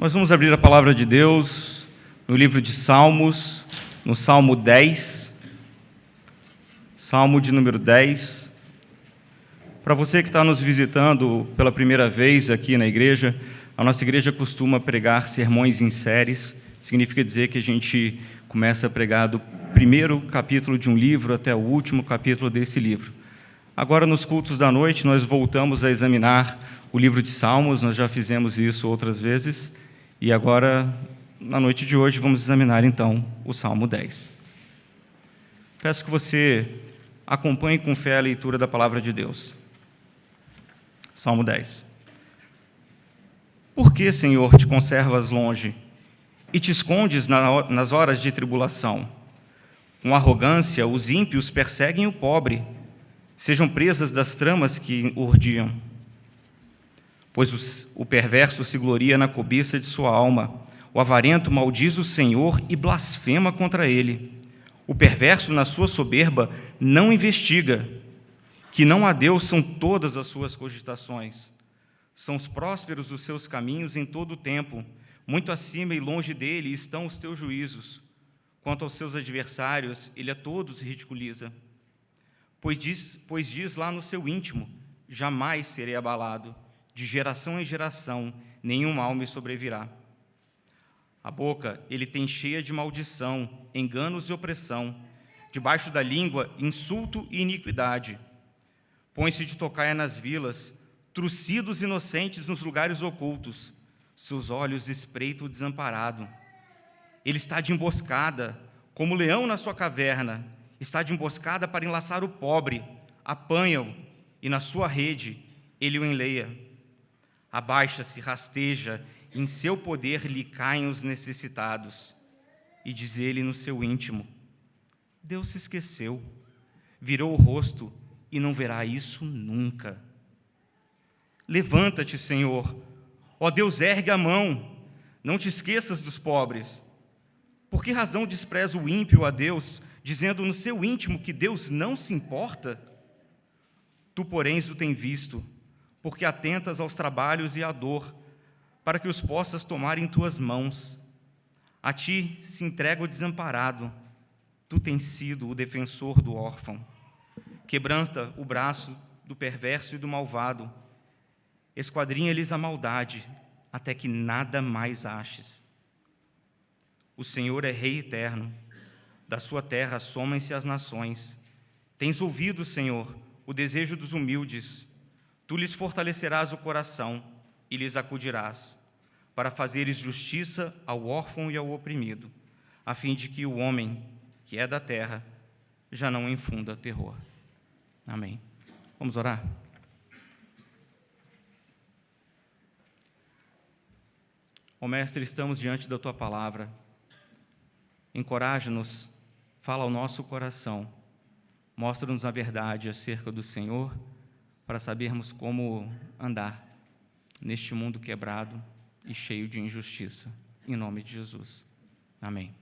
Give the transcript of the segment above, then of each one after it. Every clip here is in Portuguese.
Nós vamos abrir a palavra de Deus no livro de Salmos, no Salmo 10, Salmo de número 10. Para você que está nos visitando pela primeira vez aqui na igreja, a nossa igreja costuma pregar sermões em séries. Significa dizer que a gente começa a pregar do primeiro capítulo de um livro até o último capítulo desse livro. Agora, nos cultos da noite, nós voltamos a examinar o livro de Salmos. Nós já fizemos isso outras vezes. E agora, na noite de hoje, vamos examinar, então, o Salmo 10. Peço que você acompanhe com fé a leitura da palavra de Deus. Salmo 10. Por que, Senhor, te conservas longe e te escondes nas horas de tribulação? Com arrogância, os ímpios perseguem o pobre, sejam presas das tramas que urdiam. Pois o perverso se gloria na cobiça de sua alma, o avarento maldiz o Senhor e blasfema contra ele. O perverso, na sua soberba, não investiga, que não há Deus são todas as suas cogitações. São os prósperos os seus caminhos em todo o tempo, muito acima e longe dele estão os teus juízos. Quanto aos seus adversários, ele a todos ridiculiza. Pois diz lá no seu íntimo, jamais serei abalado, de geração em geração, nenhum mal me sobrevirá. A boca ele tem cheia de maldição, enganos e opressão, debaixo da língua insulto e iniquidade. Põe-se de tocaia nas vilas, trucidos inocentes nos lugares ocultos, seus olhos espreitam o desamparado. Ele está de emboscada, como leão na sua caverna, está de emboscada para enlaçar o pobre, apanha-o, e na sua rede ele o enleia. Abaixa-se, rasteja, em seu poder lhe caem os necessitados. E diz ele no seu íntimo, Deus se esqueceu, virou o rosto e não verá isso nunca. Levanta-te, Senhor, ó Deus, ergue a mão, não te esqueças dos pobres. Por que razão despreza o ímpio a Deus, dizendo no seu íntimo que Deus não se importa? Tu, porém, o tens visto, porque atentas aos trabalhos e à dor, para que os possas tomar em tuas mãos. A ti se entrega o desamparado, tu tens sido o defensor do órfão. Quebranta o braço do perverso e do malvado, esquadrinha-lhes a maldade, até que nada mais aches. O Senhor é Rei eterno, da sua terra somem-se as nações. Tens ouvido, Senhor, o desejo dos humildes, tu lhes fortalecerás o coração e lhes acudirás, para fazeres justiça ao órfão e ao oprimido, a fim de que o homem, que é da terra, já não infunda terror. Amém. Vamos orar? Ó Mestre, estamos diante da Tua palavra. Encoraja-nos, fala ao nosso coração, mostra-nos a verdade acerca do Senhor, para sabermos como andar neste mundo quebrado e cheio de injustiça. Em nome de Jesus. Amém.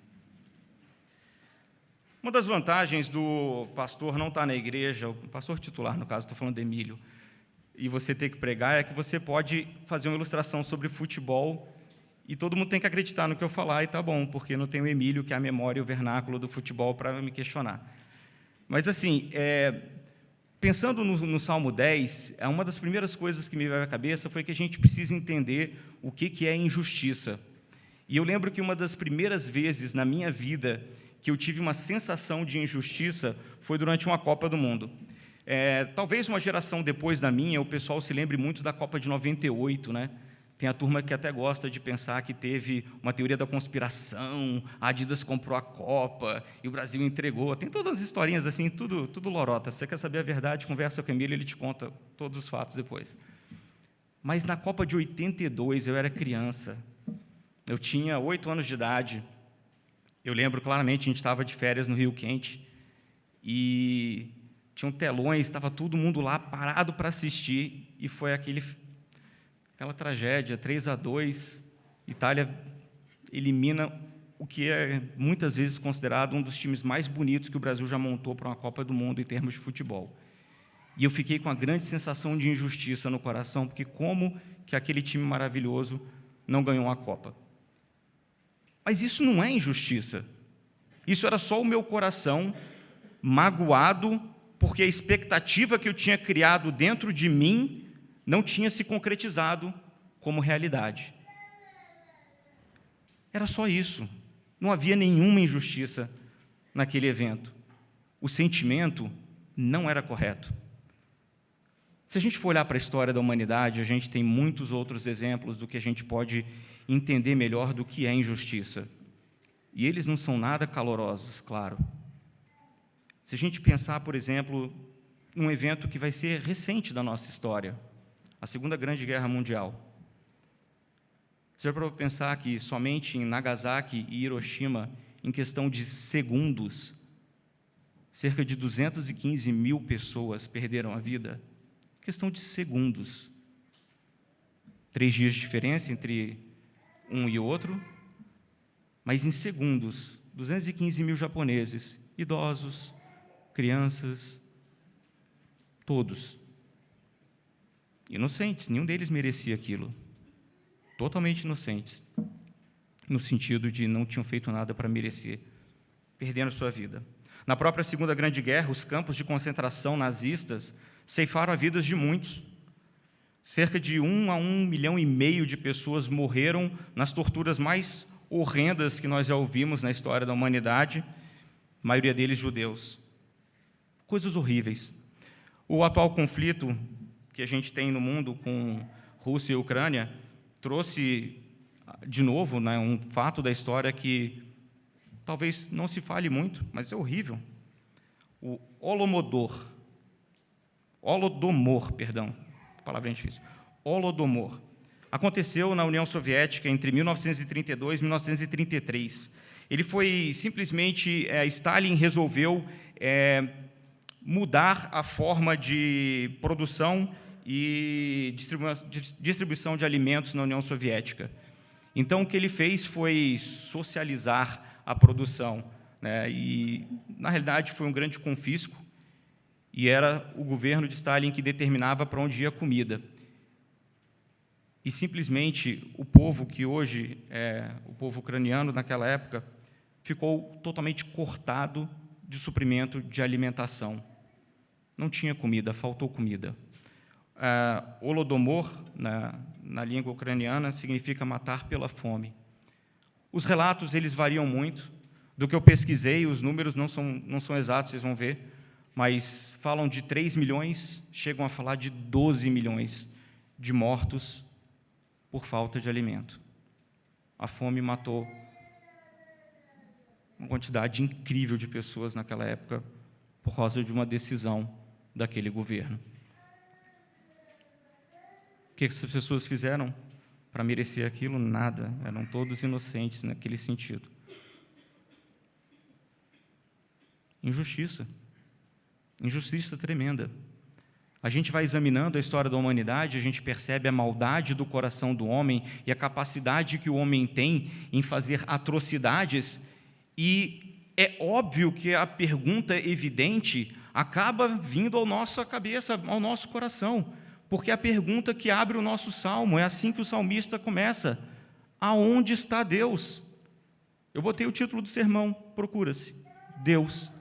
Uma das vantagens do pastor não estar na igreja, o pastor titular, no caso, estou falando de Emílio, e você ter que pregar, é que você pode fazer uma ilustração sobre futebol e todo mundo tem que acreditar no que eu falar, e tá bom, porque não tem o Emílio, que é a memória e o vernáculo do futebol, para me questionar. Mas, assim, pensando no Salmo 10, uma das primeiras coisas que me veio à cabeça foi que a gente precisa entender o que é injustiça. E eu lembro que uma das primeiras vezes na minha vida que eu tive uma sensação de injustiça foi durante uma Copa do Mundo. Talvez uma geração depois da minha, o pessoal se lembre muito da Copa de 98, né? Tem a turma que até gosta de pensar que teve uma teoria da conspiração, a Adidas comprou a Copa e o Brasil entregou. Tem todas as historinhas assim, tudo lorota. Se você quer saber a verdade, conversa com o Emílio, ele te conta todos os fatos depois. Mas na Copa de 82, eu era criança, eu tinha 8 anos de idade. Eu lembro claramente, a gente estava de férias no Rio Quente e tinham telões, estava todo mundo lá parado para assistir e foi aquela tragédia, 3-2, Itália elimina o que é muitas vezes considerado um dos times mais bonitos que o Brasil já montou para uma Copa do Mundo em termos de futebol. E eu fiquei com a grande sensação de injustiça no coração, porque como que aquele time maravilhoso não ganhou uma Copa. Mas isso não é injustiça. Isso era só o meu coração magoado, porque a expectativa que eu tinha criado dentro de mim não tinha se concretizado como realidade. Era só isso. Não havia nenhuma injustiça naquele evento. O sentimento não era correto. Se a gente for olhar para a história da humanidade, a gente tem muitos outros exemplos do que a gente pode entender melhor do que é injustiça. E eles não são nada calorosos, claro. Se a gente pensar, por exemplo, num evento que vai ser recente da nossa história, a Segunda Grande Guerra Mundial. Você já parou para pensar que somente em Nagasaki e Hiroshima, em questão de segundos, cerca de 215 mil pessoas perderam a vida? Questão de segundos. 3 dias de diferença entre um e outro, mas em segundos, 215 mil japoneses, idosos, crianças, todos. Inocentes, nenhum deles merecia aquilo. Totalmente inocentes, no sentido de não tinham feito nada para merecer, perdendo sua vida. Na própria Segunda Grande Guerra, os campos de concentração nazistas ceifaram a vidas de muitos. Cerca de 1 a 1,5 milhão de pessoas morreram nas torturas mais horrendas que nós já ouvimos na história da humanidade, a maioria deles judeus. Coisas horríveis. O atual conflito que a gente tem no mundo com Rússia e Ucrânia trouxe, de novo, um fato da história que talvez não se fale muito, mas é horrível. O Holodomor, palavra difícil. Holodomor. Aconteceu na União Soviética entre 1932 e 1933. Ele foi simplesmente, Stalin resolveu mudar a forma de produção e distribuição de alimentos na União Soviética. Então, o que ele fez foi socializar a produção, né? E, na realidade, foi um grande confisco, e era o governo de Stalin que determinava para onde ia a comida. E, simplesmente, o povo que hoje é o povo ucraniano, naquela época, ficou totalmente cortado de suprimento de alimentação. Não tinha comida, faltou comida. Holodomor, na língua ucraniana, significa matar pela fome. Os relatos, eles variam muito. Do que eu pesquisei, os números não são exatos, vocês vão ver, mas falam de 3 milhões, chegam a falar de 12 milhões de mortos por falta de alimento. A fome matou uma quantidade incrível de pessoas naquela época por causa de uma decisão daquele governo. O que essas pessoas fizeram para merecer aquilo? Nada. Eram todos inocentes naquele sentido. Injustiça. Injustiça tremenda. A gente vai examinando a história da humanidade, a gente percebe a maldade do coração do homem e a capacidade que o homem tem em fazer atrocidades, e é óbvio que a pergunta evidente acaba vindo à nossa cabeça, ao nosso coração, porque é a pergunta que abre o nosso salmo, é assim que o salmista começa: aonde está Deus? Eu botei o título do sermão, procura-se, Deus.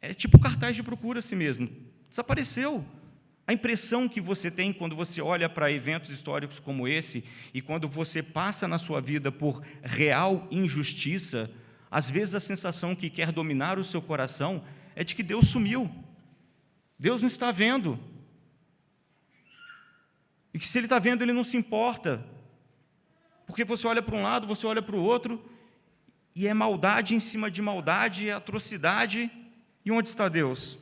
É tipo cartaz de procura-se mesmo, desapareceu. A impressão que você tem quando você olha para eventos históricos como esse, e quando você passa na sua vida por real injustiça, às vezes a sensação que quer dominar o seu coração é de que Deus sumiu, Deus não está vendo, e que se Ele está vendo, Ele não se importa, porque você olha para um lado, você olha para o outro, e é maldade em cima de maldade, é atrocidade, e onde está Deus?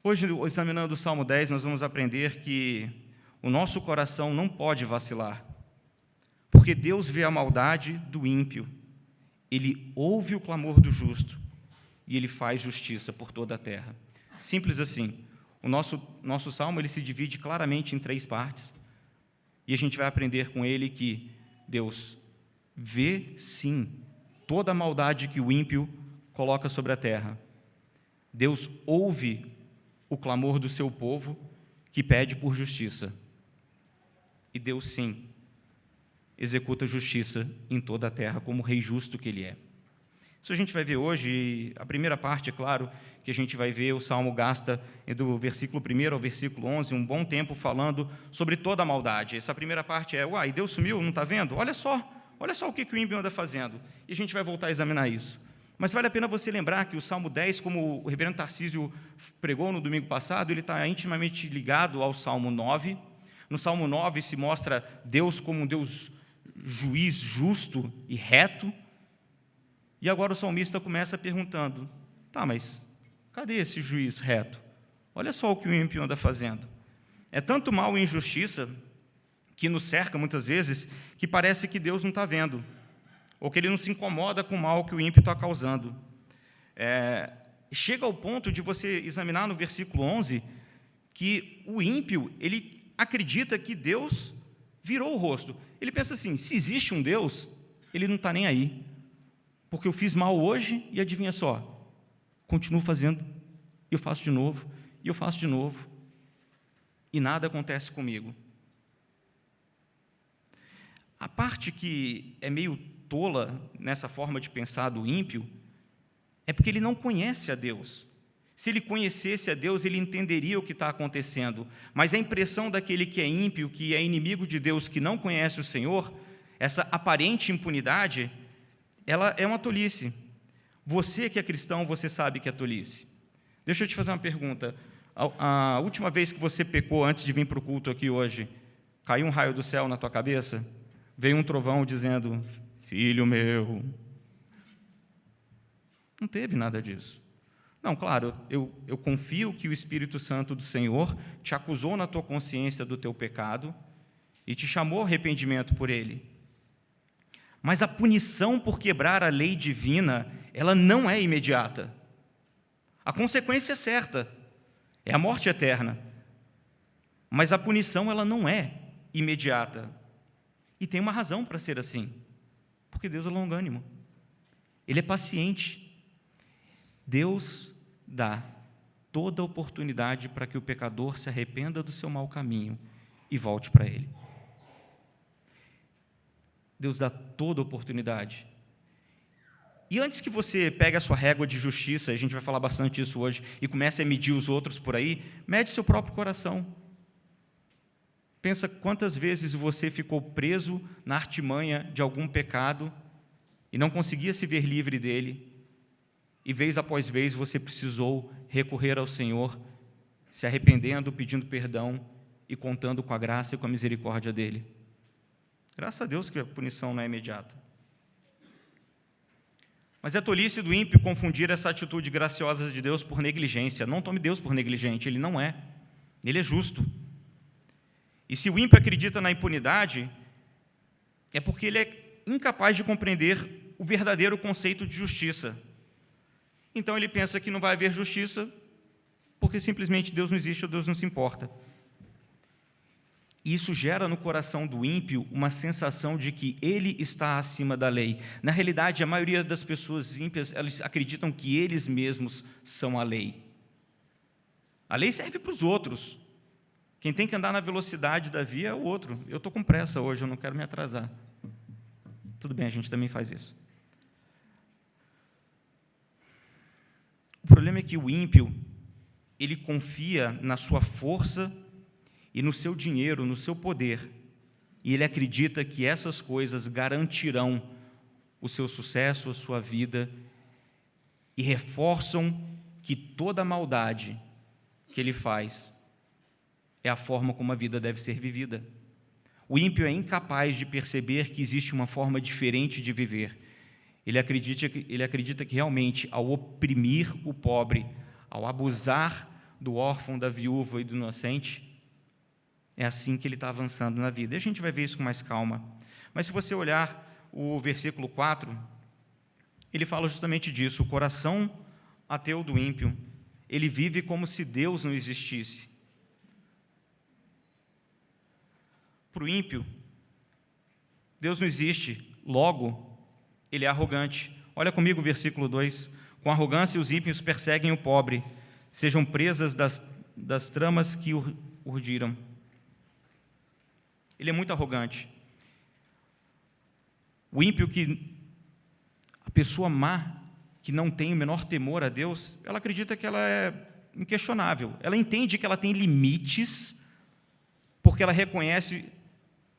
Hoje, examinando o Salmo 10, nós vamos aprender que o nosso coração não pode vacilar, porque Deus vê a maldade do ímpio, Ele ouve o clamor do justo, e Ele faz justiça por toda a terra. Simples assim. O nosso salmo, ele se divide claramente em 3 partes, e a gente vai aprender com ele que Deus vê, sim, toda a maldade que o ímpio coloca sobre a terra. Deus ouve o clamor do seu povo que pede por justiça. E Deus, sim, executa justiça em toda a terra, como rei justo que ele é. Isso a gente vai ver hoje. A primeira parte, é claro, que a gente vai ver, o Salmo gasta do versículo 1 ao versículo 11, um bom tempo falando sobre toda a maldade. Essa primeira parte é, uai, Deus sumiu, não está vendo? Olha só o que o ímpio anda fazendo. E a gente vai voltar a examinar isso. Mas vale a pena você lembrar que o Salmo 10, como o reverendo Tarcísio pregou no domingo passado, ele está intimamente ligado ao Salmo 9. No Salmo 9 se mostra Deus como um Deus juiz justo e reto. E agora o salmista começa perguntando, tá, mas cadê esse juiz reto? Olha só o que o ímpio anda fazendo. É tanto mal e injustiça que nos cerca muitas vezes, que parece que Deus não está vendo, ou que Ele não se incomoda com o mal que o ímpio está causando. Chega ao ponto de você examinar no versículo 11, que o ímpio, ele acredita que Deus virou o rosto. Ele pensa assim, se existe um Deus, Ele não está nem aí, porque eu fiz mal hoje e adivinha só, continuo fazendo, e eu faço de novo, e eu faço de novo, e nada acontece comigo. A parte que é meio tola nessa forma de pensar do ímpio é porque ele não conhece a Deus. Se ele conhecesse a Deus, ele entenderia o que está acontecendo. Mas a impressão daquele que é ímpio, que é inimigo de Deus, que não conhece o Senhor, essa aparente impunidade, ela é uma tolice. Você que é cristão, você sabe que é tolice. Deixa eu te fazer uma pergunta. A última vez que você pecou antes de vir para o culto aqui hoje, caiu um raio do céu na tua cabeça? Veio um trovão dizendo, filho meu. Não teve nada disso. Não, claro, eu confio que o Espírito Santo do Senhor te acusou na tua consciência do teu pecado e te chamou ao arrependimento por ele. Mas a punição por quebrar a lei divina, ela não é imediata. A consequência é certa, é a morte eterna. Mas a punição, ela não é imediata. E tem uma razão para ser assim, porque Deus é longânimo, Ele é paciente. Deus dá toda a oportunidade para que o pecador se arrependa do seu mau caminho e volte para Ele. Deus dá toda a oportunidade. E antes que você pegue a sua régua de justiça, a gente vai falar bastante disso hoje, e comece a medir os outros por aí, mede seu próprio coração. Pensa quantas vezes você ficou preso na artimanha de algum pecado e não conseguia se ver livre dele, e vez após vez você precisou recorrer ao Senhor, se arrependendo, pedindo perdão e contando com a graça e com a misericórdia dele. Graças a Deus que a punição não é imediata. Mas é tolice do ímpio confundir essa atitude graciosa de Deus por negligência. Não tome Deus por negligente, Ele não é. Ele é justo. E se o ímpio acredita na impunidade, é porque ele é incapaz de compreender o verdadeiro conceito de justiça. Então ele pensa que não vai haver justiça, porque simplesmente Deus não existe ou Deus não se importa. Isso gera no coração do ímpio uma sensação de que ele está acima da lei. Na realidade, a maioria das pessoas ímpias, elas acreditam que eles mesmos são a lei. A lei serve para os outros. Quem tem que andar na velocidade da via é o outro. Eu estou com pressa hoje, eu não quero me atrasar. Tudo bem, a gente também faz isso. O problema é que o ímpio, ele confia na sua força e no seu dinheiro, no seu poder, e ele acredita que essas coisas garantirão o seu sucesso, a sua vida, e reforçam que toda a maldade que ele faz é a forma como a vida deve ser vivida. O ímpio é incapaz de perceber que existe uma forma diferente de viver. Ele acredita que realmente, ao oprimir o pobre, ao abusar do órfão, da viúva e do inocente, é assim que ele está avançando na vida. E a gente vai ver isso com mais calma. Mas se você olhar o versículo 4, ele fala justamente disso. O coração ateu do ímpio, ele vive como se Deus não existisse. Para o ímpio, Deus não existe, logo, ele é arrogante. Olha comigo o versículo 2. Com arrogância os ímpios perseguem o pobre, sejam presas das tramas que urdiram. Ele é muito arrogante. O ímpio, a pessoa má, que não tem o menor temor a Deus, ela acredita que ela é inquestionável. Ela entende que ela tem limites, porque ela reconhece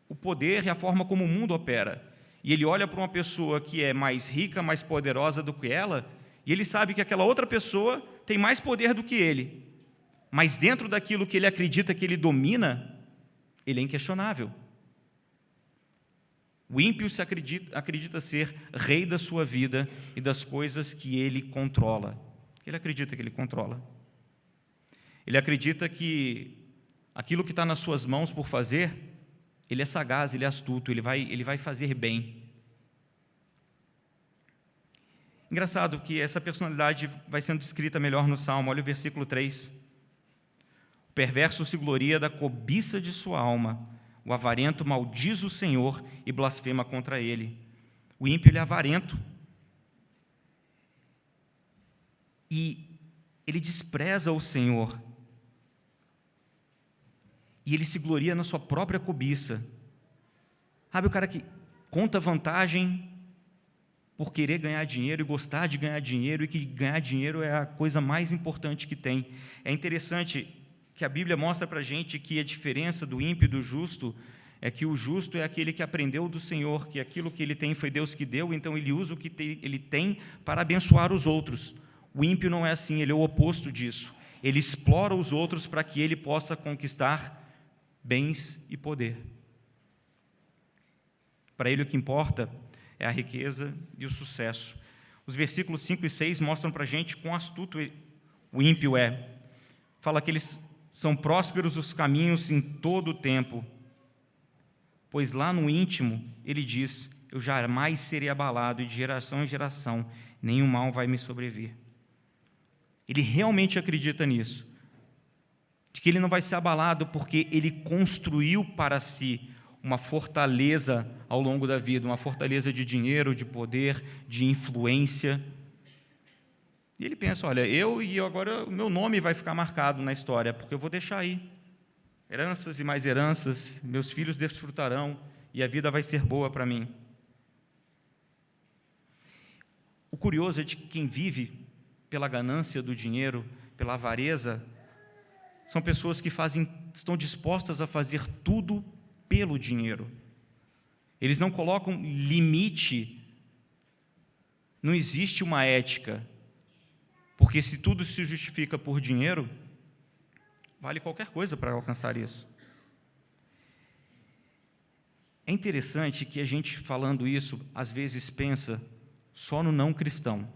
o poder e a forma como o mundo opera. E ele olha para uma pessoa que é mais rica, mais poderosa do que ela, e ele sabe que aquela outra pessoa tem mais poder do que ele. Mas dentro daquilo que ele acredita que ele domina, ele é inquestionável. O ímpio acredita ser rei da sua vida e das coisas que ele controla. Ele acredita que ele controla. Ele acredita que aquilo que está nas suas mãos por fazer, ele é sagaz, ele é astuto, ele vai fazer bem. Engraçado que essa personalidade vai sendo descrita melhor no Salmo. Olha o versículo 3. O perverso se gloria da cobiça de sua alma. O avarento maldiz o Senhor e blasfema contra ele. O ímpio, ele é avarento. E ele despreza o Senhor. E ele se gloria na sua própria cobiça. Sabe o cara que conta vantagem por querer ganhar dinheiro e gostar de ganhar dinheiro, e que ganhar dinheiro é a coisa mais importante que tem. É interessante que a Bíblia mostra para a gente que a diferença do ímpio e do justo é que o justo é aquele que aprendeu do Senhor, que aquilo que ele tem foi Deus que deu, então ele usa o que ele tem para abençoar os outros. O ímpio não é assim, ele é o oposto disso. Ele explora os outros para que ele possa conquistar bens e poder. Para ele o que importa é a riqueza e o sucesso. Os versículos 5 e 6 mostram para a gente quão astuto o ímpio é. Fala que eles são prósperos os caminhos em todo o tempo, pois lá no íntimo ele diz: eu jamais serei abalado, e de geração em geração nenhum mal vai me sobrevir. Ele realmente acredita nisso, de que ele não vai ser abalado porque ele construiu para si uma fortaleza ao longo da vida, uma fortaleza de dinheiro, de poder, de influência. E ele pensa: olha, agora o meu nome vai ficar marcado na história, porque eu vou deixar aí heranças e mais heranças, meus filhos desfrutarão e a vida vai ser boa para mim. O curioso é de que quem vive pela ganância do dinheiro, pela avareza, são pessoas que estão dispostas a fazer tudo pelo dinheiro. Eles não colocam limite, não existe uma ética, porque se tudo se justifica por dinheiro, vale qualquer coisa para alcançar isso. É interessante que a gente, falando isso, às vezes pensa só no não cristão.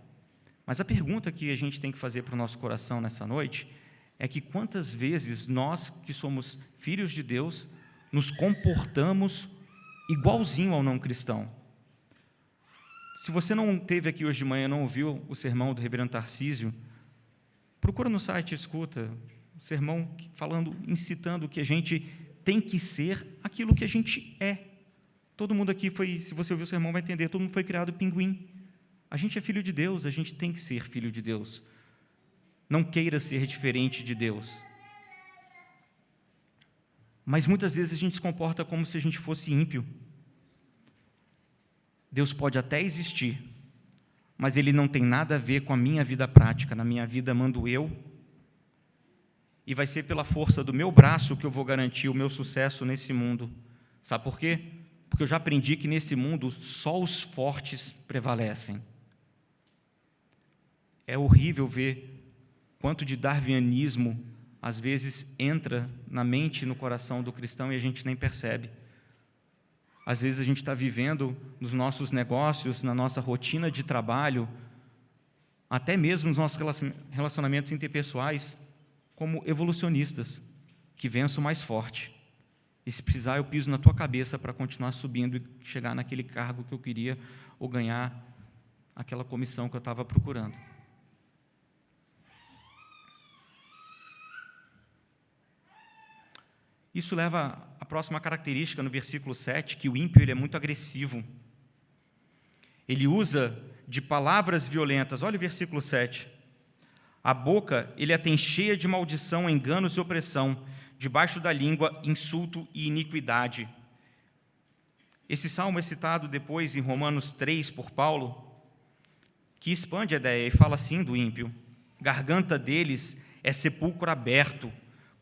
Mas a pergunta que a gente tem que fazer para o nosso coração nessa noite é que quantas vezes nós, que somos filhos de Deus, nos comportamos igualzinho ao não cristão. Se você não esteve aqui hoje de manhã, não ouviu o sermão do reverendo Tarcísio, procura no site, escuta o sermão incitando que a gente tem que ser aquilo que a gente é. Todo mundo aqui se você ouvir o sermão vai entender, todo mundo foi criado pinguim. A gente é filho de Deus, a gente tem que ser filho de Deus. Não queira ser diferente de Deus. Mas muitas vezes a gente se comporta como se a gente fosse ímpio. Deus pode até existir, mas Ele não tem nada a ver com a minha vida prática. Na minha vida mando eu, e vai ser pela força do meu braço que eu vou garantir o meu sucesso nesse mundo. Sabe por quê? Porque eu já aprendi que nesse mundo só os fortes prevalecem. É horrível ver quanto de darwinianismo às vezes entra na mente e no coração do cristão e a gente nem percebe. Às vezes a gente está vivendo nos nossos negócios, na nossa rotina de trabalho, até mesmo nos nossos relacionamentos interpessoais, como evolucionistas, que vençam mais forte. E se precisar, eu piso na tua cabeça para continuar subindo e chegar naquele cargo que eu queria, ou ganhar aquela comissão que eu estava procurando. Isso leva à próxima característica, no versículo 7, que o ímpio ele é muito agressivo. Ele usa de palavras violentas. Olha o versículo 7. A boca ele a tem cheia de maldição, enganos e opressão. Debaixo da língua, insulto e iniquidade. Esse salmo é citado depois em Romanos 3 por Paulo, que expande a ideia e fala assim do ímpio: garganta deles é sepulcro aberto,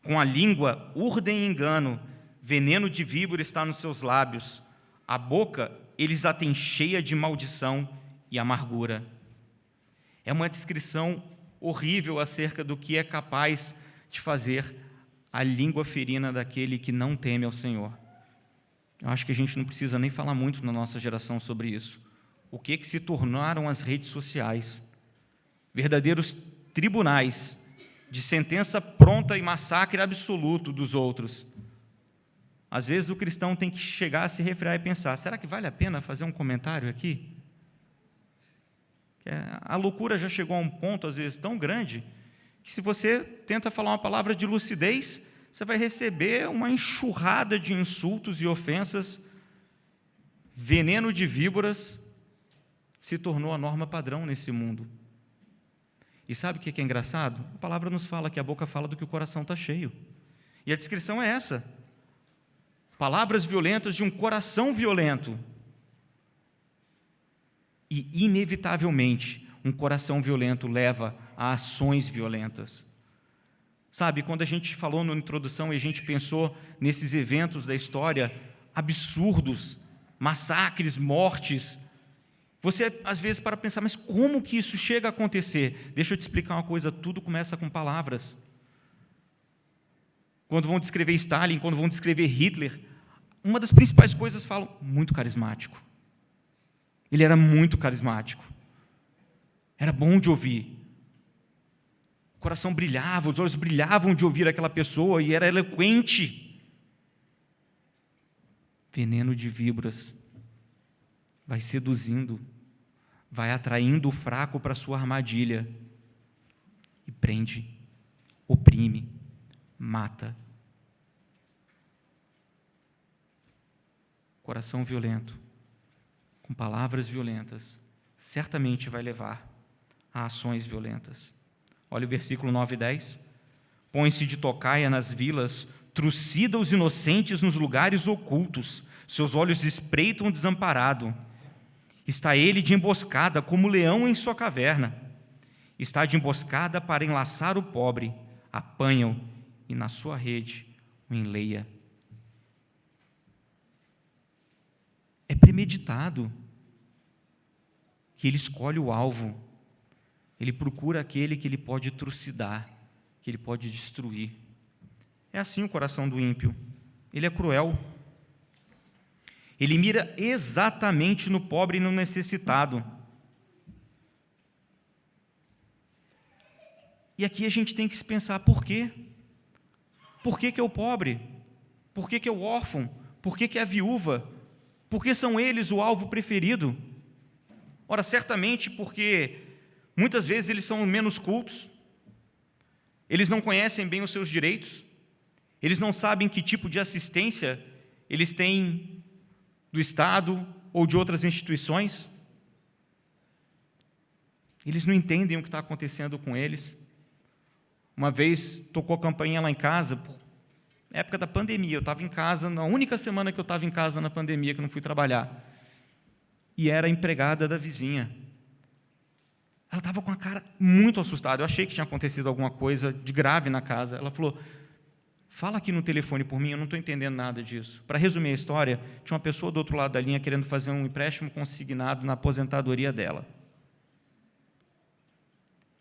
com a língua urdem engano, veneno de víbora está nos seus lábios, a boca eles a têm cheia de maldição e amargura. É uma descrição horrível acerca do que é capaz de fazer a língua ferina daquele que não teme ao Senhor. Eu acho que a gente não precisa nem falar muito na nossa geração sobre isso. O que se tornaram as redes sociais? Verdadeiros tribunais de sentença pronta e massacre absoluto dos outros. Às vezes o cristão tem que chegar a se refrear e pensar: será que vale a pena fazer um comentário aqui? A loucura já chegou a um ponto, às vezes, tão grande, que se você tenta falar uma palavra de lucidez, você vai receber uma enxurrada de insultos e ofensas. Veneno de víboras se tornou a norma padrão nesse mundo. E sabe o que é engraçado? A palavra nos fala que a boca fala do que o coração está cheio. E a descrição é essa: palavras violentas de um coração violento. E, inevitavelmente, um coração violento leva a ações violentas. Sabe, quando a gente falou na introdução e a gente pensou nesses eventos da história absurdos, massacres, mortes, você às vezes para pensar: mas como que isso chega a acontecer? Deixa eu te explicar uma coisa: tudo começa com palavras. Quando vão descrever Stalin, quando vão descrever Hitler, uma das principais coisas falam: muito carismático. Ele era muito carismático. Era bom de ouvir. O coração brilhava, os olhos brilhavam de ouvir aquela pessoa e era eloquente. Veneno de víboras vai seduzindo, vai atraindo o fraco para sua armadilha e prende, oprime, mata. Coração violento, com palavras violentas, certamente vai levar a ações violentas. Olha o versículo 9 e 10. Põe-se de tocaia nas vilas, trucida os inocentes nos lugares ocultos, seus olhos espreitam o desamparado. Está ele de emboscada, como leão em sua caverna. Está de emboscada para enlaçar o pobre, apanha-o e na sua rede o enleia. É premeditado que ele escolhe o alvo, ele procura aquele que ele pode trucidar, que ele pode destruir. É assim o coração do ímpio, ele é cruel. Ele mira exatamente no pobre e no necessitado. E aqui a gente tem que se pensar: por quê? Por que é o pobre? Por que é o órfão? Por que é a viúva? Por que são eles o alvo preferido? Ora, certamente porque muitas vezes eles são menos cultos, eles não conhecem bem os seus direitos, eles não sabem que tipo de assistência eles têm do Estado ou de outras instituições, eles não entendem o que está acontecendo com eles. Uma vez tocou a campainha lá em casa, na época da pandemia, eu estava em casa, na única semana que eu estava em casa na pandemia, que eu não fui trabalhar, e era a empregada da vizinha. Ela estava com a cara muito assustada, eu achei que tinha acontecido alguma coisa de grave na casa. Ela falou: fala aqui no telefone por mim, eu não estou entendendo nada disso. Para resumir a história, tinha uma pessoa do outro lado da linha querendo fazer um empréstimo consignado na aposentadoria dela.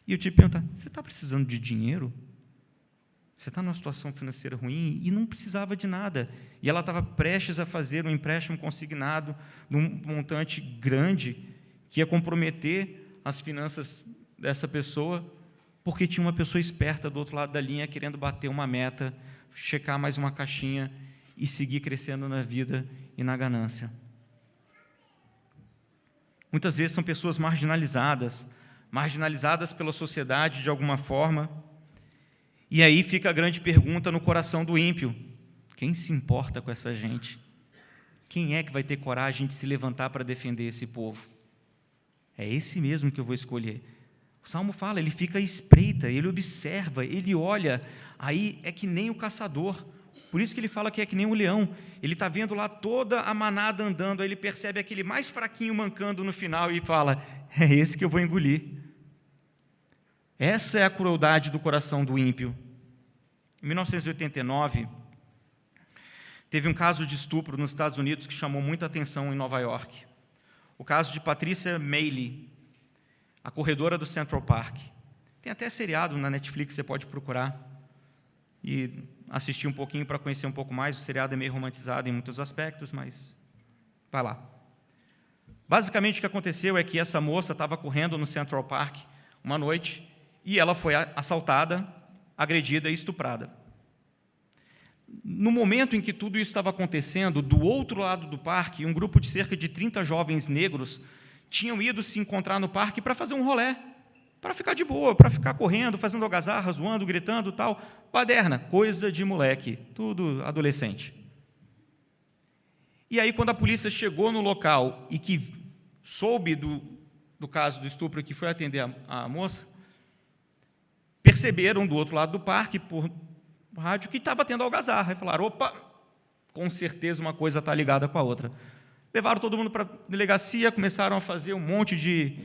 E eu tive que perguntar: você está precisando de dinheiro? Você está numa situação financeira ruim? E não precisava de nada. E ela estava prestes a fazer um empréstimo consignado de um montante grande que ia comprometer as finanças dessa pessoa, porque tinha uma pessoa esperta do outro lado da linha querendo bater uma meta, checar mais uma caixinha e seguir crescendo na vida e na ganância. Muitas vezes são pessoas marginalizadas pela sociedade de alguma forma. E aí fica a grande pergunta no coração do ímpio: quem se importa com essa gente? Quem é que vai ter coragem de se levantar para defender esse povo? É esse mesmo que eu vou escolher. O Salmo fala, ele fica à espreita, ele observa, ele olha. Aí é que nem o caçador Por isso que ele fala que é que nem um leão. Ele está vendo lá toda a manada andando, aí ele percebe aquele mais fraquinho mancando no final e fala: é esse que eu vou engolir. Essa é a crueldade do coração do ímpio. Em 1989, teve um caso de estupro nos Estados Unidos que chamou muita atenção em Nova York. O caso de Patricia Mailey, a corredora do Central Park. Tem até seriado na Netflix, você pode procurar e assistir um pouquinho para conhecer um pouco mais. O seriado é meio romantizado em muitos aspectos, mas vai lá. Basicamente, o que aconteceu é que essa moça estava correndo no Central Park uma noite e ela foi assaltada, agredida e estuprada. No momento em que tudo isso estava acontecendo, do outro lado do parque, um grupo de cerca de 30 jovens negros tinham ido se encontrar no parque para fazer um rolê, para ficar de boa, para ficar correndo, fazendo algazarra, zoando, gritando, tal. Baderna, coisa de moleque, tudo adolescente. E aí, quando a polícia chegou no local e que soube do caso do estupro, que foi atender a moça, perceberam do outro lado do parque, por rádio, que estava tendo algazarra. E falaram: opa, com certeza uma coisa está ligada com a outra. Levaram todo mundo para a delegacia, começaram a fazer um monte de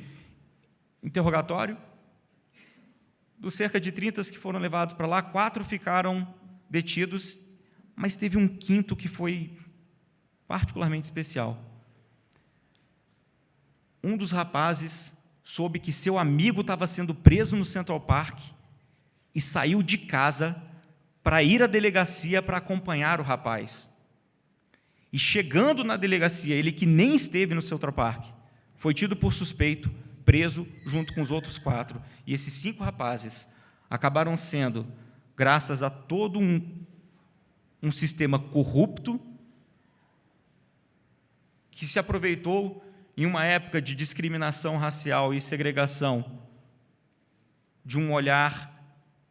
interrogatório. Dos cerca de 30 que foram levados para lá, 4 ficaram detidos, mas teve um quinto que foi particularmente especial. Um dos rapazes soube que seu amigo estava sendo preso no Central Park e saiu de casa para ir à delegacia para acompanhar o rapaz. E chegando na delegacia, ele que nem esteve no Central Park, foi tido por suspeito, preso junto com os outros 4. E esses 5 rapazes acabaram sendo, graças a todo um sistema corrupto, que se aproveitou em uma época de discriminação racial e segregação, de um olhar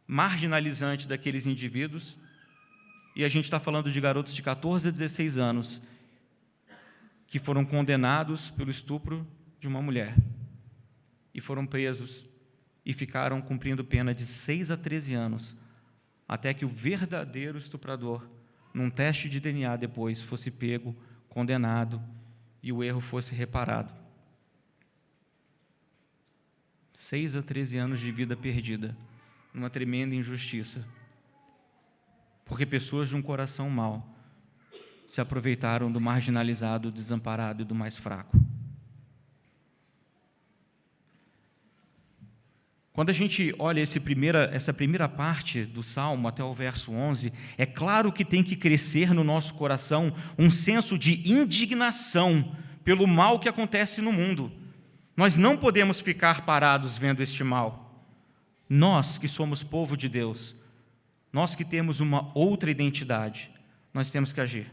marginalizante daqueles indivíduos. E a gente está falando de garotos de 14 a 16 anos que foram condenados pelo estupro de uma mulher e foram presos e ficaram cumprindo pena de 6 a 13 anos, até que o verdadeiro estuprador, num teste de DNA depois, fosse pego, condenado e o erro fosse reparado. 6 a 13 anos de vida perdida, numa tremenda injustiça, porque pessoas de um coração mau se aproveitaram do marginalizado, do desamparado e do mais fraco. Quando a gente olha essa primeira parte do Salmo até o verso 11, é claro que tem que crescer no nosso coração um senso de indignação pelo mal que acontece no mundo. Nós não podemos ficar parados vendo este mal. Nós que somos povo de Deus, nós que temos uma outra identidade, nós temos que agir.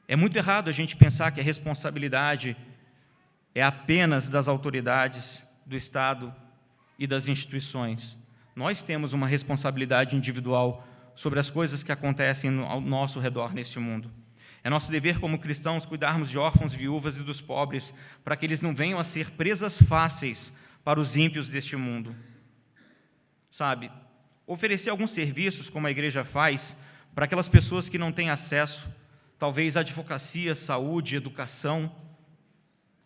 É muito errado a gente pensar que a responsabilidade é apenas das autoridades, do Estado e das instituições. Nós temos uma responsabilidade individual sobre as coisas que acontecem ao nosso redor neste mundo. É nosso dever como cristãos cuidarmos de órfãos, viúvas e dos pobres, para que eles não venham a ser presas fáceis para os ímpios deste mundo. Sabe, oferecer alguns serviços, como a igreja faz, para aquelas pessoas que não têm acesso, talvez à advocacia, saúde, educação,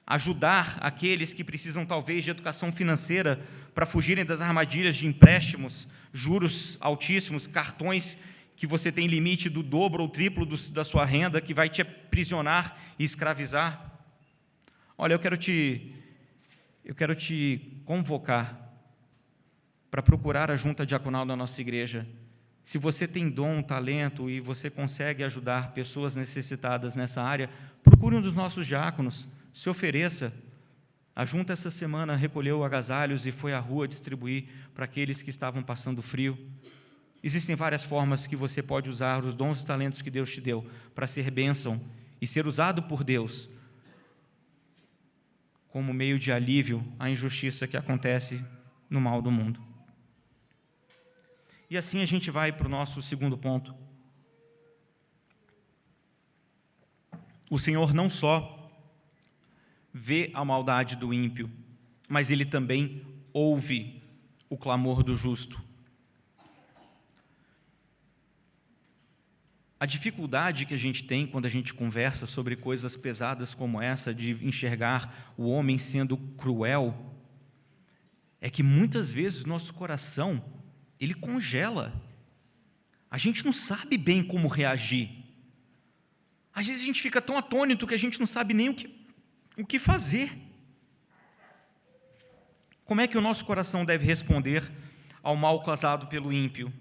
ajudar aqueles que precisam talvez de educação financeira para fugirem das armadilhas de empréstimos, juros altíssimos, cartões que você tem limite do dobro ou triplo da sua renda, que vai te aprisionar e escravizar. Olha, eu quero te convocar para procurar a junta diaconal da nossa igreja. Se você tem dom, talento e você consegue ajudar pessoas necessitadas nessa área, procure um dos nossos diáconos, se ofereça. A junta essa semana recolheu agasalhos e foi à rua distribuir para aqueles que estavam passando frio. Existem várias formas que você pode usar os dons e talentos que Deus te deu para ser bênção e ser usado por Deus como meio de alívio à injustiça que acontece no mal do mundo. E assim a gente vai para o nosso segundo ponto. O Senhor não só vê a maldade do ímpio, mas Ele também ouve o clamor do justo. A dificuldade que a gente tem quando a gente conversa sobre coisas pesadas como essa, de enxergar o homem sendo cruel, é que muitas vezes o nosso coração, ele congela. A gente não sabe bem como reagir. Às vezes a gente fica tão atônito que a gente não sabe nem o que fazer. Como é que o nosso coração deve responder ao mal causado pelo ímpio?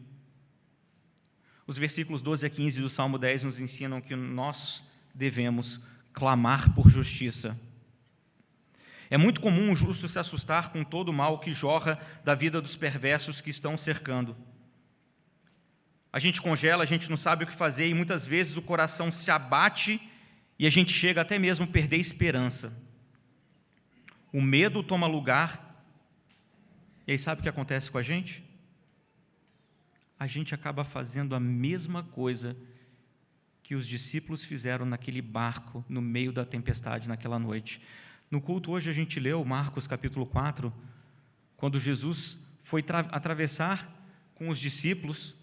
Os versículos 12 a 15 do Salmo 10 nos ensinam que nós devemos clamar por justiça. É muito comum o justo se assustar com todo o mal que jorra da vida dos perversos que estão cercando. A gente congela, a gente não sabe o que fazer e muitas vezes o coração se abate e a gente chega até mesmo a perder a esperança. O medo toma lugar e aí sabe o que acontece com a gente? A gente acaba fazendo a mesma coisa que os discípulos fizeram naquele barco, no meio da tempestade, naquela noite. No culto hoje a gente leu Marcos capítulo 4, quando Jesus foi atravessar com os discípulos.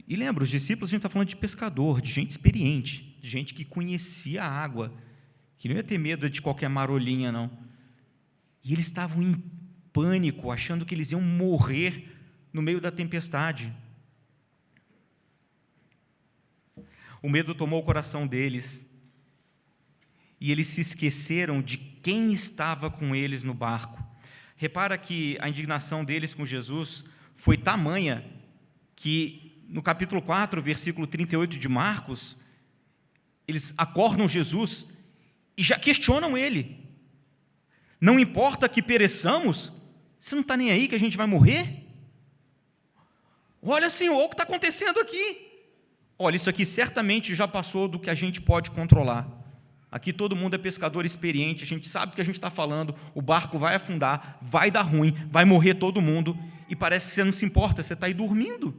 E lembra, os discípulos, a gente está falando de pescador, de gente experiente, de gente que conhecia a água, que não ia ter medo de qualquer marolinha, não. E eles estavam em pânico, achando que eles iam morrer no meio da tempestade. O medo tomou o coração deles e eles se esqueceram de quem estava com eles no barco. Repara que a indignação deles com Jesus foi tamanha que no capítulo 4, versículo 38 de Marcos, eles acordam Jesus e já questionam ele. Não importa que pereçamos, você não está nem aí que a gente vai morrer? Olha, Senhor, o que está acontecendo aqui? Olha, isso aqui certamente já passou do que a gente pode controlar. Aqui todo mundo é pescador experiente, a gente sabe o que a gente está falando, o barco vai afundar, vai dar ruim, vai morrer todo mundo, e parece que você não se importa, você está aí dormindo.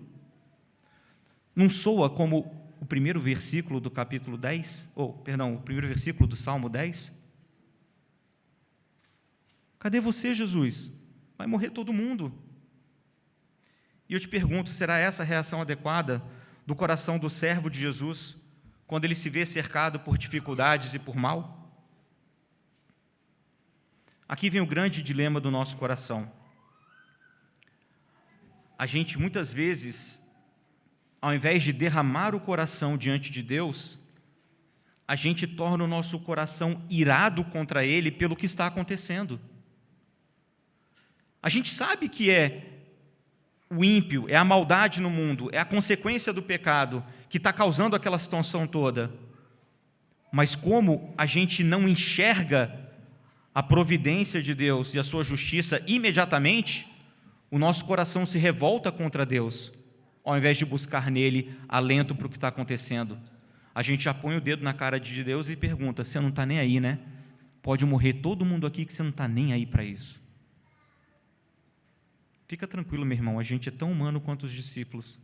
Não soa como o primeiro versículo do capítulo 10? O primeiro versículo do Salmo 10? Cadê você, Jesus? Vai morrer todo mundo. E eu te pergunto, será essa a reação adequada do coração do servo de Jesus, quando ele se vê cercado por dificuldades e por mal? Aqui vem o grande dilema do nosso coração. A gente, muitas vezes, ao invés de derramar o coração diante de Deus, a gente torna o nosso coração irado contra Ele pelo que está acontecendo. A gente sabe que é o ímpio, é a maldade no mundo, é a consequência do pecado que está causando aquela situação toda. Mas como a gente não enxerga a providência de Deus e a sua justiça imediatamente, o nosso coração se revolta contra Deus, ao invés de buscar nele alento para o que está acontecendo. A gente já põe o dedo na cara de Deus e pergunta, você não está nem aí, né? Pode morrer todo mundo aqui que você não está nem aí para isso. Fica tranquilo, meu irmão, a gente é tão humano quanto os discípulos.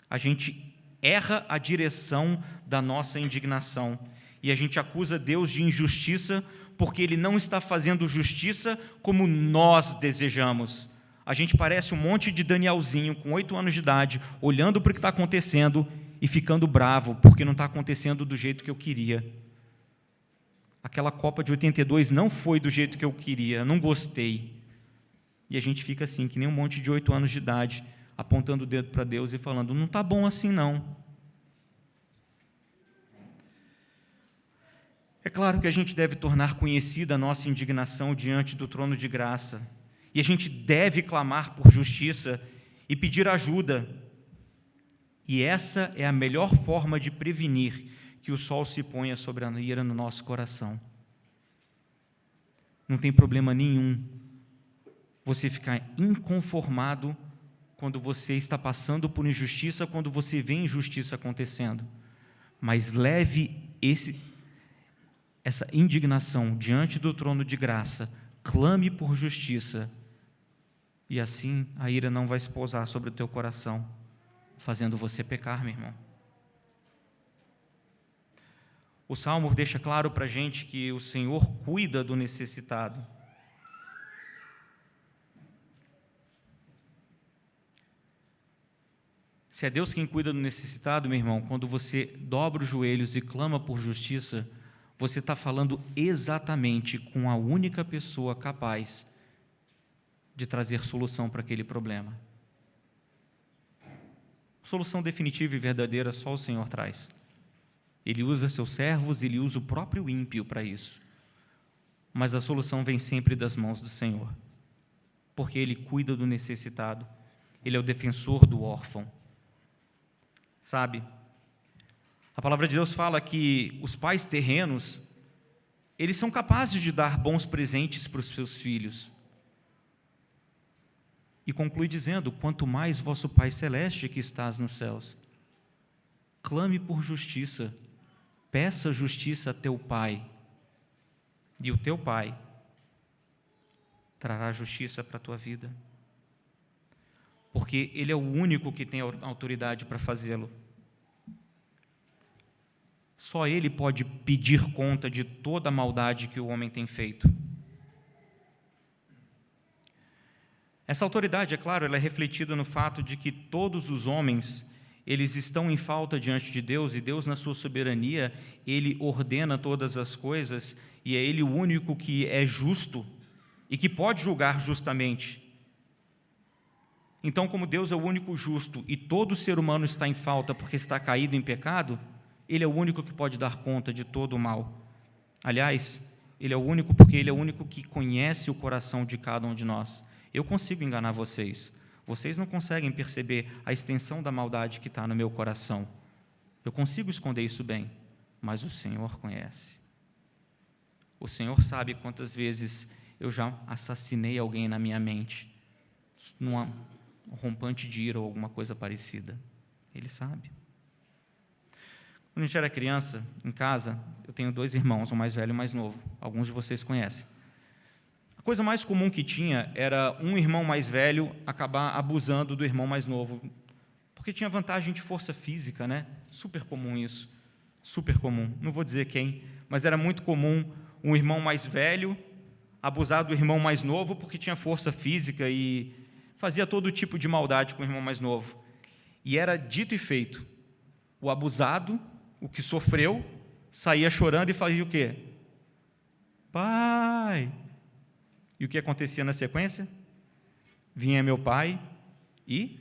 A gente erra a direção da nossa indignação e a gente acusa Deus de injustiça porque Ele não está fazendo justiça como nós desejamos. A gente parece um monte de Danielzinho com 8 anos de idade, olhando para o que está acontecendo e ficando bravo porque não está acontecendo do jeito que eu queria. Aquela Copa de 82 não foi do jeito que eu queria, não gostei. E a gente fica assim, que nem um monte de 8 anos de idade, apontando o dedo para Deus e falando, não está bom assim não. É claro que a gente deve tornar conhecida a nossa indignação diante do trono de graça. E a gente deve clamar por justiça e pedir ajuda. E essa é a melhor forma de prevenir que o sol se ponha sobre a ira no nosso coração. Não tem problema nenhum você ficar inconformado quando você está passando por injustiça, quando você vê injustiça acontecendo. Mas leve essa indignação diante do trono de graça, clame por justiça, e assim a ira não vai se pousar sobre o teu coração, fazendo você pecar, meu irmão. O Salmo deixa claro para a gente que o Senhor cuida do necessitado. Se é Deus quem cuida do necessitado, meu irmão, quando você dobra os joelhos e clama por justiça, você está falando exatamente com a única pessoa capaz de trazer solução para aquele problema. Solução definitiva e verdadeira só o Senhor traz. Ele usa seus servos, ele usa o próprio ímpio para isso. Mas a solução vem sempre das mãos do Senhor, porque Ele cuida do necessitado, Ele é o defensor do órfão. Sabe, a palavra de Deus fala que os pais terrenos, eles são capazes de dar bons presentes para os seus filhos. E conclui dizendo: quanto mais vosso Pai Celeste que estás nos céus. Clame por justiça, peça justiça a teu Pai, e o teu Pai trará justiça para a tua vida. Porque Ele é o único que tem autoridade para fazê-lo. Só Ele pode pedir conta de toda a maldade que o homem tem feito. Essa autoridade, é claro, ela é refletida no fato de que todos os homens, eles estão em falta diante de Deus, e Deus, na sua soberania, Ele ordena todas as coisas, e é Ele o único que é justo e que pode julgar justamente. Então, como Deus é o único justo e todo ser humano está em falta porque está caído em pecado, Ele é o único que pode dar conta de todo o mal. Aliás, Ele é o único porque Ele é o único que conhece o coração de cada um de nós. Eu consigo enganar vocês. Vocês não conseguem perceber a extensão da maldade que está no meu coração. Eu consigo esconder isso bem, mas o Senhor conhece. O Senhor sabe quantas vezes eu já assassinei alguém na minha mente, num rompante de ira ou alguma coisa parecida. Ele sabe. Quando a gente era criança, em casa, eu tenho 2 irmãos, um mais velho e um mais novo. Alguns de vocês conhecem. A coisa mais comum que tinha era um irmão mais velho acabar abusando do irmão mais novo, porque tinha vantagem de força física, né? Super comum isso, super comum. Não vou dizer quem, mas era muito comum um irmão mais velho abusar do irmão mais novo porque tinha força física e fazia todo tipo de maldade com o irmão mais novo. E era dito e feito. O abusado, o que sofreu, saía chorando e fazia o quê? Pai! E o que acontecia na sequência? Vinha meu pai e,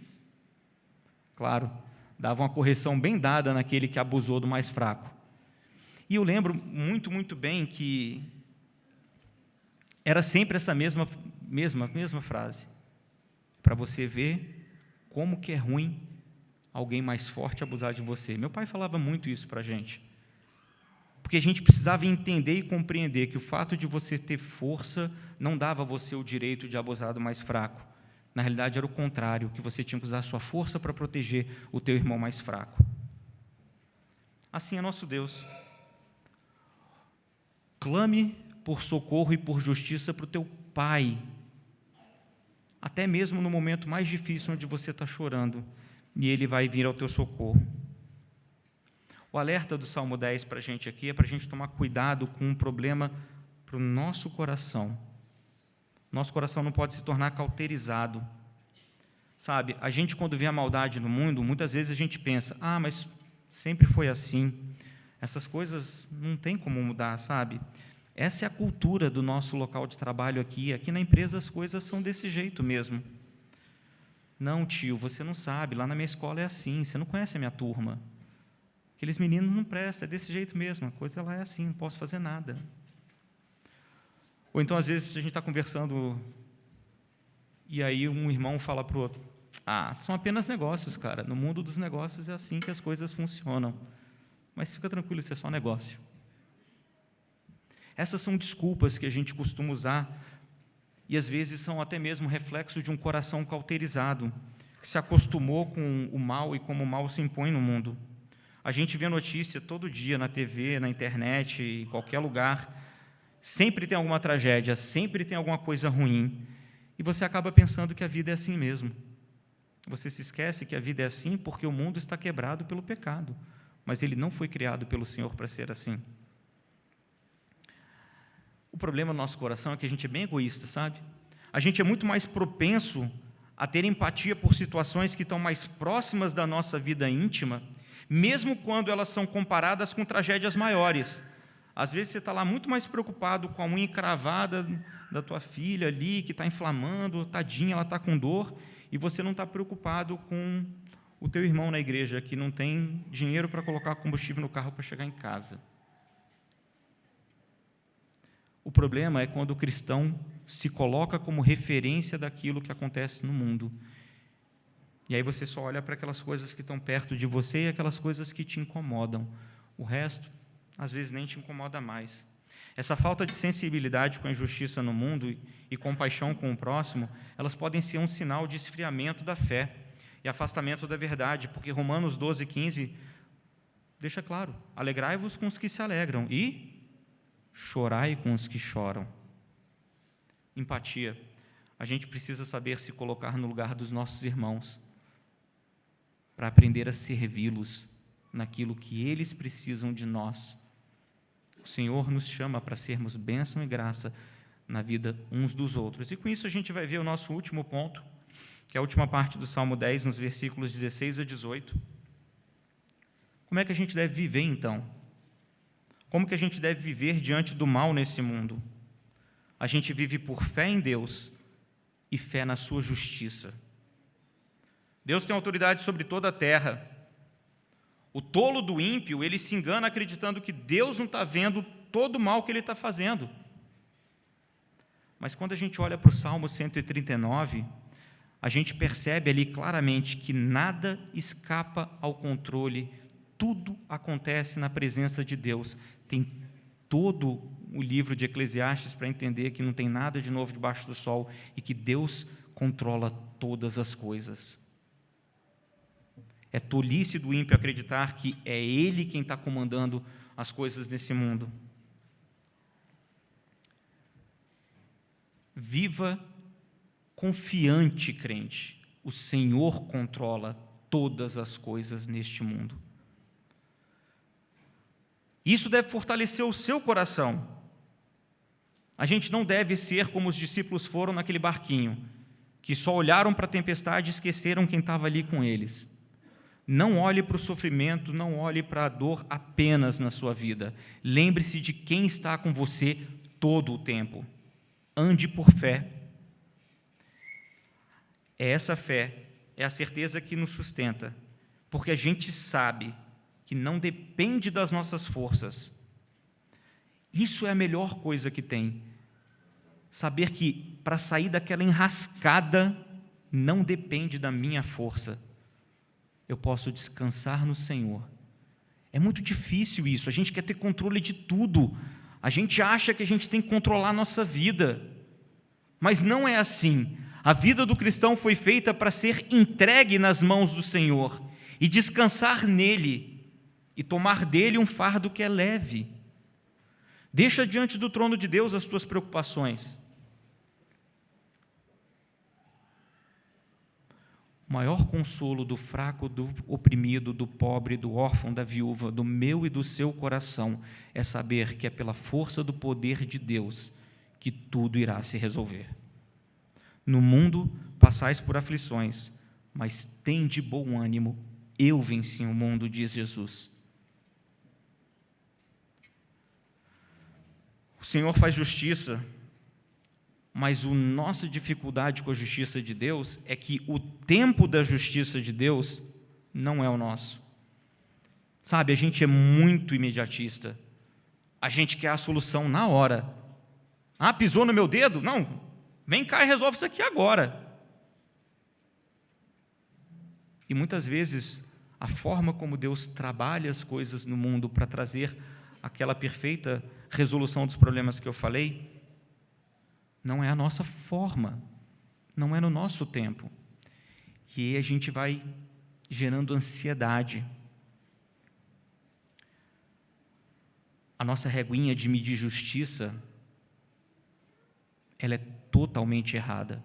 claro, dava uma correção bem dada naquele que abusou do mais fraco. E eu lembro muito, muito bem que era sempre essa mesma frase, para você ver como que é ruim alguém mais forte abusar de você. Meu pai falava muito isso para a gente, porque a gente precisava entender e compreender que o fato de você ter força não dava a você o direito de abusar do mais fraco. Na realidade, era o contrário, que você tinha que usar a sua força para proteger o teu irmão mais fraco. Assim é nosso Deus. Clame por socorro e por justiça para o teu Pai, até mesmo no momento mais difícil onde você está chorando, e Ele vai vir ao teu socorro. O alerta do Salmo 10 para a gente aqui é para a gente tomar cuidado com um problema para o nosso coração. Nosso coração não pode se tornar cauterizado. Sabe, a gente quando vê a maldade no mundo, muitas vezes a gente pensa, mas sempre foi assim, essas coisas não tem como mudar, sabe? Essa é a cultura do nosso local de trabalho aqui na empresa as coisas são desse jeito mesmo. Não, tio, você não sabe, lá na minha escola é assim, você não conhece a minha turma. Aqueles meninos não prestam, é desse jeito mesmo, a coisa lá é assim, não posso fazer nada. Ou então, às vezes, a gente está conversando e aí um irmão fala para o outro, são apenas negócios, cara, no mundo dos negócios é assim que as coisas funcionam, mas fica tranquilo, isso é só negócio. Essas são desculpas que a gente costuma usar e, às vezes, são até mesmo reflexo de um coração cauterizado, que se acostumou com o mal e como o mal se impõe no mundo. A gente vê notícia todo dia na TV, na internet, em qualquer lugar. Sempre tem alguma tragédia, sempre tem alguma coisa ruim. E você acaba pensando que a vida é assim mesmo. Você se esquece que a vida é assim porque o mundo está quebrado pelo pecado. Mas ele não foi criado pelo Senhor para ser assim. O problema no nosso coração é que a gente é bem egoísta, sabe? A gente é muito mais propenso a ter empatia por situações que estão mais próximas da nossa vida íntima, mesmo quando elas são comparadas com tragédias maiores. Às vezes você está lá muito mais preocupado com a unha encravada da tua filha ali, que está inflamando, tadinha, ela está com dor, e você não está preocupado com o teu irmão na igreja, que não tem dinheiro para colocar combustível no carro para chegar em casa. O problema é quando o cristão se coloca como referência daquilo que acontece no mundo. E aí você só olha para aquelas coisas que estão perto de você e aquelas coisas que te incomodam. O resto, às vezes, nem te incomoda mais. Essa falta de sensibilidade com a injustiça no mundo e compaixão com o próximo, elas podem ser um sinal de esfriamento da fé e afastamento da verdade, porque Romanos 12:15 deixa claro: alegrai-vos com os que se alegram e chorai com os que choram. Empatia. A gente precisa saber se colocar no lugar dos nossos irmãos, para aprender a servi-los naquilo que eles precisam de nós. O Senhor nos chama para sermos bênção e graça na vida uns dos outros. E com isso a gente vai ver o nosso último ponto, que é a última parte do Salmo 10, nos versículos 16 a 18. Como é que a gente deve viver, então? Como que a gente deve viver diante do mal nesse mundo? A gente vive por fé em Deus e fé na sua justiça. Deus tem autoridade sobre toda a terra. O tolo do ímpio, ele se engana acreditando que Deus não está vendo todo o mal que ele está fazendo. Mas quando a gente olha para o Salmo 139, a gente percebe ali claramente que nada escapa ao controle, tudo acontece na presença de Deus. Tem todo o livro de Eclesiastes para entender que não tem nada de novo debaixo do sol e que Deus controla todas as coisas. É tolice do ímpio acreditar que é ele quem está comandando as coisas nesse mundo. Viva confiante, crente. O Senhor controla todas as coisas neste mundo. Isso deve fortalecer o seu coração. A gente não deve ser como os discípulos foram naquele barquinho, que só olharam para a tempestade e esqueceram quem estava ali com eles. Não olhe para o sofrimento, não olhe para a dor apenas na sua vida. Lembre-se de quem está com você todo o tempo. Ande por fé. Essa fé é a certeza que nos sustenta, porque a gente sabe que não depende das nossas forças. Isso é a melhor coisa que tem. Saber que para sair daquela enrascada não depende da minha força. Eu posso descansar no Senhor. É muito difícil isso, a gente quer ter controle de tudo. A gente acha que a gente tem que controlar a nossa vida, mas não é assim. A vida do cristão foi feita para ser entregue nas mãos do Senhor e descansar nele e tomar dele um fardo que é leve. Deixa diante do trono de Deus as tuas preocupações. O maior consolo do fraco, do oprimido, do pobre, do órfão, da viúva, do meu e do seu coração, é saber que é pela força do poder de Deus que tudo irá se resolver. No mundo passais por aflições, mas tende bom ânimo, eu venci o mundo, diz Jesus. O Senhor faz justiça, mas a nossa dificuldade com a justiça de Deus é que o tempo da justiça de Deus não é o nosso. Sabe, a gente é muito imediatista. A gente quer a solução na hora. Ah, pisou no meu dedo? Não, vem cá e resolve isso aqui agora. E muitas vezes, a forma como Deus trabalha as coisas no mundo para trazer aquela perfeita resolução dos problemas que eu falei, não é a nossa forma, não é no nosso tempo. E aí a gente vai gerando ansiedade. A nossa reguinha de medir justiça, ela é totalmente errada.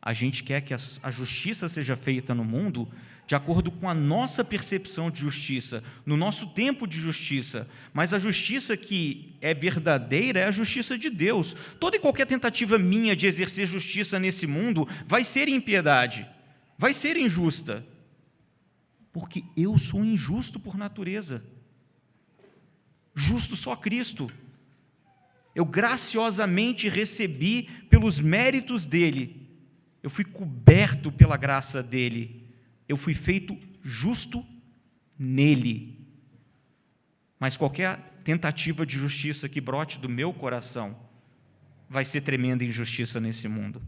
A gente quer que a justiça seja feita no mundo de acordo com a nossa percepção de justiça, no nosso tempo de justiça. Mas a justiça que é verdadeira é a justiça de Deus. Toda e qualquer tentativa minha de exercer justiça nesse mundo vai ser impiedade, vai ser injusta, porque eu sou injusto por natureza. Justo só Cristo. Eu graciosamente recebi pelos méritos dele. Eu fui coberto pela graça dele. Eu fui feito justo nele. Mas qualquer tentativa de justiça que brote do meu coração vai ser tremenda injustiça nesse mundo.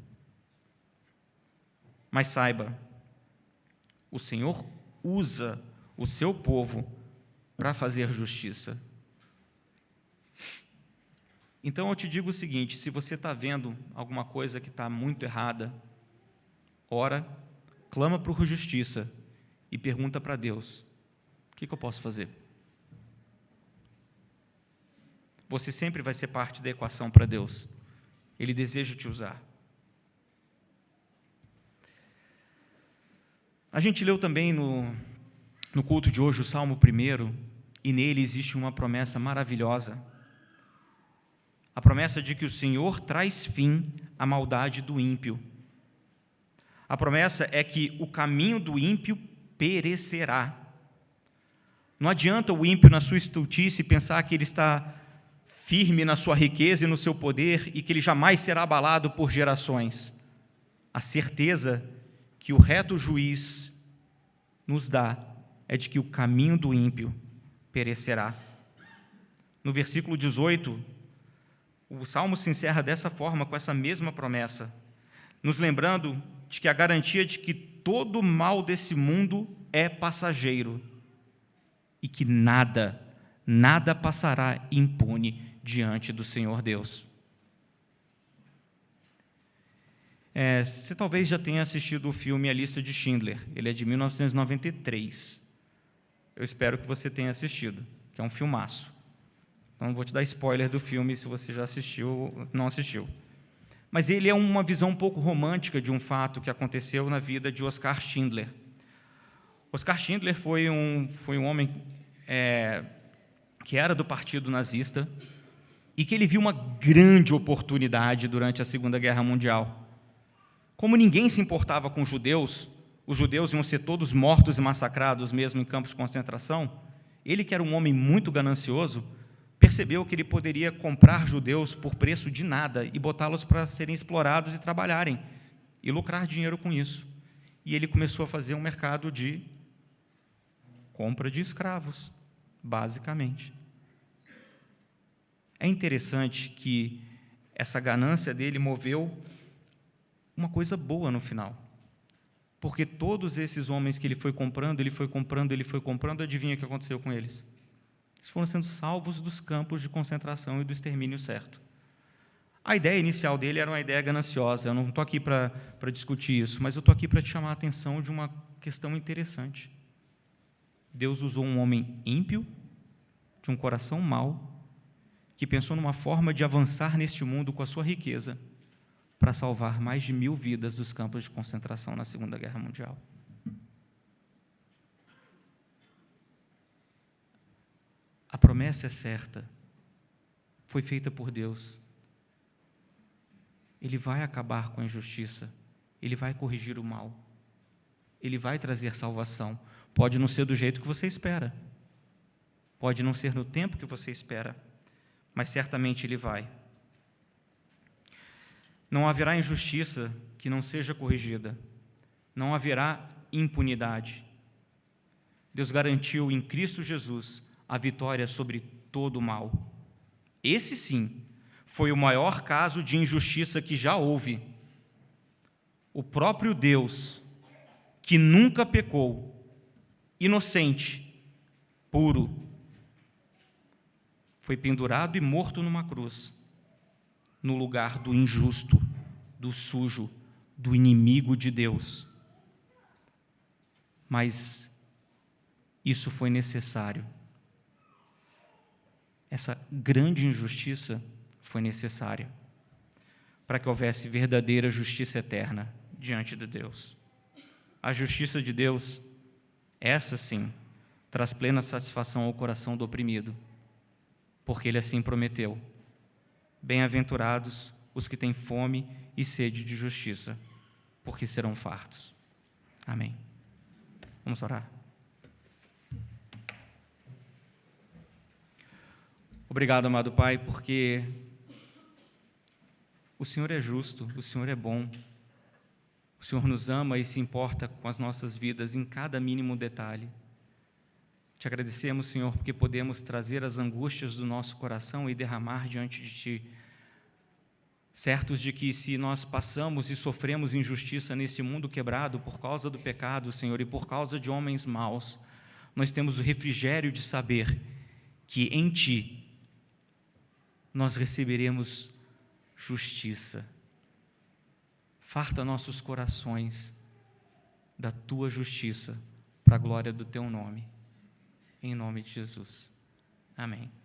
Mas saiba, o Senhor usa o seu povo para fazer justiça. Então eu te digo o seguinte: se você está vendo alguma coisa que está muito errada, ora, clama por justiça e pergunta para Deus: o que eu posso fazer? Você sempre vai ser parte da equação para Deus. Ele deseja te usar. A gente leu também no culto de hoje o Salmo 1, e nele existe uma promessa maravilhosa. A promessa de que o Senhor traz fim à maldade do ímpio. A promessa é que o caminho do ímpio perecerá. Não adianta o ímpio, na sua estultice, pensar que ele está firme na sua riqueza e no seu poder e que ele jamais será abalado por gerações. A certeza que o reto juiz nos dá é de que o caminho do ímpio perecerá. No versículo 18, o Salmo se encerra dessa forma, com essa mesma promessa, nos lembrando de que a garantia de que todo o mal desse mundo é passageiro e que nada passará impune diante do Senhor Deus. Você talvez já tenha assistido o filme A Lista de Schindler, ele é de 1993. Eu espero que você tenha assistido, que é um filmaço. Então, não vou te dar spoiler do filme se você já assistiu ou não assistiu. Mas ele é uma visão um pouco romântica de um fato que aconteceu na vida de Oskar Schindler. Oskar Schindler foi um homem que era do partido nazista e que ele viu uma grande oportunidade durante a Segunda Guerra Mundial. Como ninguém se importava com os judeus iam ser todos mortos e massacrados mesmo em campos de concentração, ele, que era um homem muito ganancioso, percebeu que ele poderia comprar judeus por preço de nada e botá-los para serem explorados e trabalharem, e lucrar dinheiro com isso. E ele começou a fazer um mercado de compra de escravos, basicamente. É interessante que essa ganância dele moveu uma coisa boa no final, porque todos esses homens que ele foi comprando, adivinha o que aconteceu com eles? Eles foram sendo salvos dos campos de concentração e do extermínio certo. A ideia inicial dele era uma ideia gananciosa. Eu não estou aqui para discutir isso, mas eu estou aqui para te chamar a atenção de uma questão interessante. Deus usou um homem ímpio, de um coração mau, que pensou numa forma de avançar neste mundo com a sua riqueza, para salvar mais de 1000 vidas dos campos de concentração na Segunda Guerra Mundial. A promessa é certa, foi feita por Deus. Ele vai acabar com a injustiça, Ele vai corrigir o mal, Ele vai trazer salvação. Pode não ser do jeito que você espera, pode não ser no tempo que você espera, mas certamente Ele vai. Não haverá injustiça que não seja corrigida, não haverá impunidade. Deus garantiu em Cristo Jesus a vitória sobre todo o mal. Esse sim foi o maior caso de injustiça que já houve. O próprio Deus, que nunca pecou, inocente, puro, foi pendurado e morto numa cruz, no lugar do injusto, do sujo, do inimigo de Deus. Mas isso foi necessário. Essa grande injustiça foi necessária para que houvesse verdadeira justiça eterna diante de Deus. A justiça de Deus, essa sim, traz plena satisfação ao coração do oprimido, porque Ele assim prometeu. Bem-aventurados os que têm fome e sede de justiça, porque serão fartos. Amém. Vamos orar. Obrigado, amado Pai, porque o Senhor é justo, o Senhor é bom, o Senhor nos ama e se importa com as nossas vidas em cada mínimo detalhe. Te agradecemos, Senhor, porque podemos trazer as angústias do nosso coração e derramar diante de Ti, certos de que se nós passamos e sofremos injustiça nesse mundo quebrado por causa do pecado, Senhor, e por causa de homens maus, nós temos o refrigério de saber que em Ti nós receberemos justiça. Farta nossos corações da Tua justiça, para a glória do Teu nome. Em nome de Jesus. Amém.